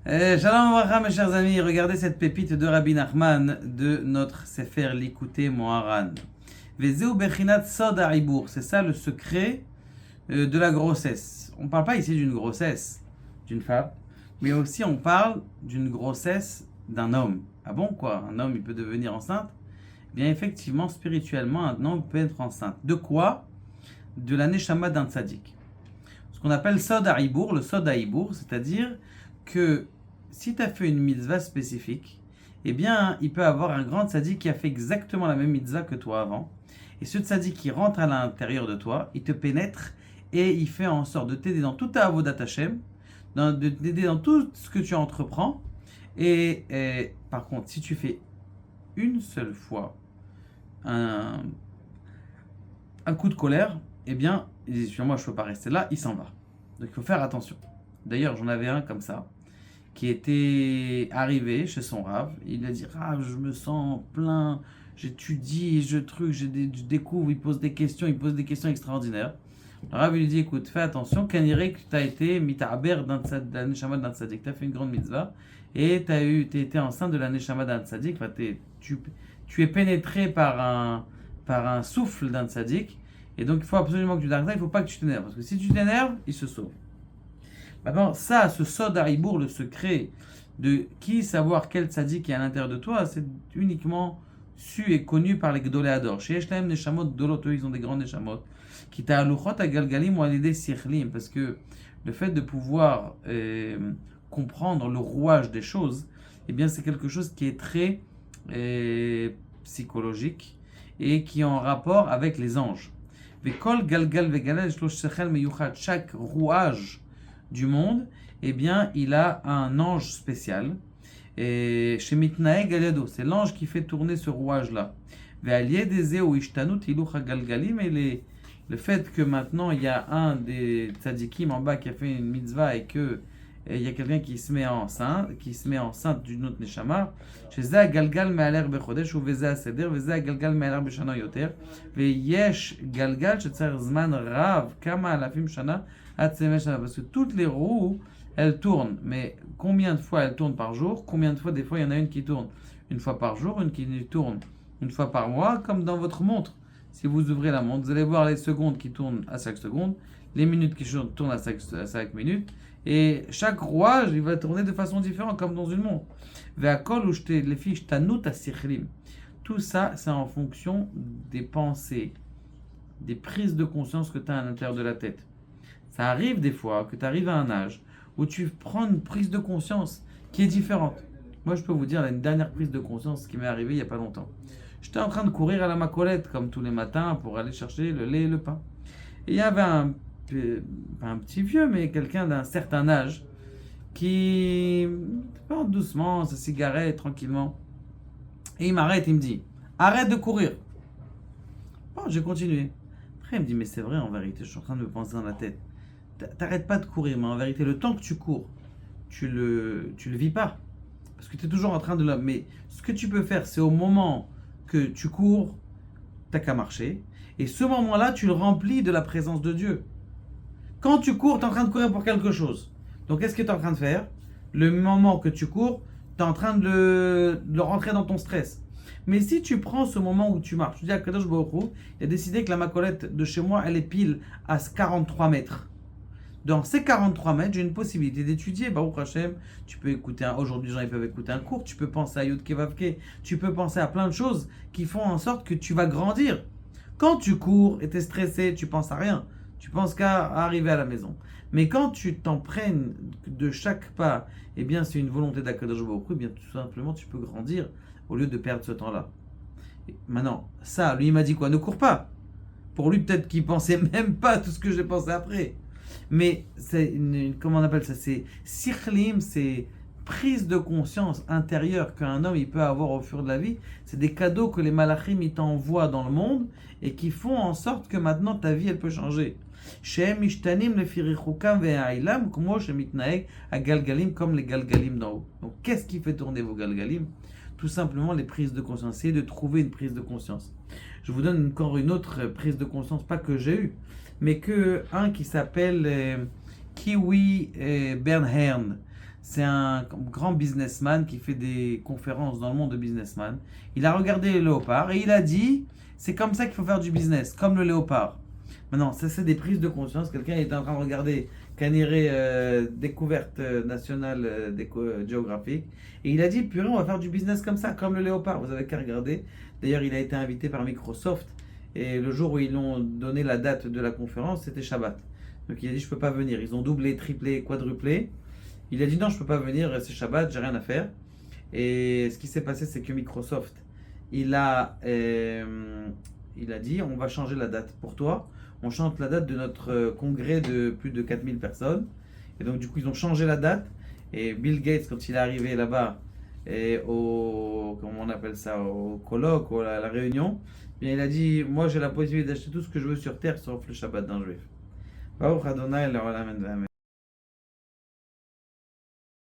Shalom Avracha, mes chers amis, regardez cette pépite de Rabbi Nachman de notre Sefer Likutei Moharan. Vezeu bechinat sod ha'ibur, c'est ça le secret de la grossesse. On ne parle pas ici d'une grossesse d'une femme, mais aussi on parle d'une grossesse d'un homme. Ah bon quoi? Un homme il peut devenir enceinte? Eh bien effectivement, spirituellement, un homme peut être enceinte. De quoi? De la neshama d'un tzaddik. Ce qu'on appelle sod ha'ibur, le sod ha'ibur, c'est-à-dire que si tu as fait une mitzvah spécifique, eh bien, il peut avoir un grand tzaddik qui a fait exactement la même mitzvah que toi avant. Et ce tzaddik qui rentre à l'intérieur de toi, il te pénètre et il fait en sorte de t'aider dans tout ta avodat Hashem, de t'aider dans tout ce que tu entreprends. Et par contre, si tu fais une seule fois un coup de colère, eh bien, il dit, moi je ne peux pas rester là, il s'en va. Donc il faut faire attention. D'ailleurs, j'en avais un comme ça, qui était arrivé chez son Rav. Il a dit, Rav, je me sens plein, j'étudie, je découvre, il pose des questions extraordinaires. Le Rav lui dit, écoute, fais attention, qu'on dirait que tu as été mita'aber d'un neshama d'un tzaddik, tu as fait une grande mitzvah, et tu as été enceinte de la neshama d'un tzaddik, enfin, tu es pénétré par un souffle d'un tzaddik, et donc il faut absolument que tu t'arrêtes, il ne faut pas que tu t'énerves, parce que si tu t'énerves, il se sauve. Maintenant, ça, ce sod ha'ibur, le secret de qui savoir quel tzaddik est à l'intérieur de toi, c'est uniquement su et connu par les Gdolei Hador. Chez Yeshlaim Neshamot Dolot, eux, ils ont des grands Neshamot. Qui ta'aluchot agalgalim ou alidei sichlim, parce que le fait de pouvoir comprendre le rouage des choses, eh bien, c'est quelque chose qui est très psychologique et qui est en rapport avec les anges. Vekol galgal vegalal shlosh sechel meyuchad, chaque rouage du monde, eh bien, il a un ange spécial. Et chez Mitnae Galedo, c'est l'ange qui fait tourner ce rouage-là. Et le fait que maintenant il y a un des tzadikim en bas qui a fait une mitzvah et que il y a quelqu'un qui se met enceinte d'une autre neshama, chez Za Galgal Me'aler Bechodesh ou Veza Seder, Veza Galgal Me'aler Beshana Yoter, Veyesh Galgal Chetzer Zman Rav Kama Alafim Shana Atsemesh Shana, parce que toutes les roues elles tournent, mais combien de fois elles tournent par jour? Combien de fois, des fois il y en a une qui tourne une fois par jour, une qui tourne une fois par mois, comme dans votre montre. Si vous ouvrez la montre, vous allez voir les secondes qui tournent à 5 secondes, les minutes qui tournent à 5 minutes, et chaque rouage, il va tourner de façon différente, comme dans une montre. Les fiches tanut asichlim. Tout ça, c'est en fonction des pensées, des prises de conscience que tu as à l'intérieur de la tête. Ça arrive des fois que tu arrives à un âge où tu prends une prise de conscience qui est différente. Moi, je peux vous dire, une dernière prise de conscience qui m'est arrivée il n'y a pas longtemps. J'étais en train de courir à la Macolette, comme tous les matins, pour aller chercher le lait et le pain. Et il y avait un petit vieux, mais quelqu'un d'un certain âge, qui porte doucement sa cigarette, tranquillement. Et il m'arrête, il me dit, arrête de courir. Bon, j'ai continué. Après, il me dit, mais c'est vrai, en vérité, je suis en train de me penser dans la tête. T'arrêtes pas de courir, mais en vérité, le temps que tu cours, tu le vis pas. Parce que tu es toujours en train de mais ce que tu peux faire, c'est au moment que tu cours, t'as qu'à marcher. Et ce moment-là, tu le remplis de la présence de Dieu. Quand tu cours, tu es en train de courir pour quelque chose. Donc, qu'est-ce que tu es en train de faire? Le moment que tu cours, tu es en train de le rentrer dans ton stress. Mais si tu prends ce moment où tu marches, tu dis à Kadosh Baruch Hu, il a décidé que la macolette de chez moi, elle est pile à 43 mètres. Dans ces 43 mètres, j'ai une possibilité d'étudier. Baruch Hashem, tu peux écouter, aujourd'hui les gens ils peuvent écouter un cours, tu peux penser à Yud Kevavke, tu peux penser à plein de choses qui font en sorte que tu vas grandir. Quand tu cours et tu es stressé, tu penses à rien. Tu penses qu'à arriver à la maison. Mais quand tu t'emprègnes de chaque pas, eh bien c'est une volonté d'Akadosh Baruch Hu, eh bien tout simplement tu peux grandir au lieu de perdre ce temps-là. Et maintenant, ça, lui il m'a dit quoi? Ne cours pas. Pour lui peut-être qu'il pensait même pas à tout ce que j'ai pensé après. Mais c'est comment on appelle ça? C'est sikhlim, c'est prise de conscience intérieure qu'un homme il peut avoir au fur de la vie. C'est des cadeaux que les malachim ils t'envoient dans le monde et qui font en sorte que maintenant ta vie elle peut changer. Shem ishtanim le firichukam ve'ailam como shemitnaeg à galgalim comme les galgalim d'en haut. Donc qu'est-ce qui fait tourner vos galgalim? Tout simplement les prises de conscience. Essayez de trouver une prise de conscience. Je vous donne encore une autre prise de conscience, pas que j'ai eue, mais que un qui s'appelle Kiwi Bernhern. c'est un grand businessman qui fait des conférences dans le monde de businessman. Il a regardé le léopard et il a dit, c'est comme ça qu'il faut faire du business, comme le léopard. Maintenant, ça c'est des prises de conscience. Quelqu'un est en train de regarder Caniré découverte nationale géographique et il a dit, purée, on va faire du business comme ça, comme le léopard. Vous avez qu'à regarder. D'ailleurs, il a été invité par Microsoft et le jour où ils l'ont donné la date de la conférence, c'était Shabbat. Donc il a dit, je peux pas venir. Ils ont doublé, triplé, quadruplé. Il a dit non, je peux pas venir, c'est Shabbat, j'ai rien à faire. Et ce qui s'est passé, c'est que Microsoft, il a, il a dit, on va changer la date pour toi. On change la date de notre congrès de plus de 4000 personnes. Et donc, du coup, ils ont changé la date. Et Bill Gates, quand il est arrivé là-bas, et au, comment on appelle ça, au colloque, ou à la réunion, bien, il a dit, moi j'ai la possibilité d'acheter tout ce que je veux sur terre, sauf le Shabbat d'un juif. Baruch Adonai, le Olam, Amen.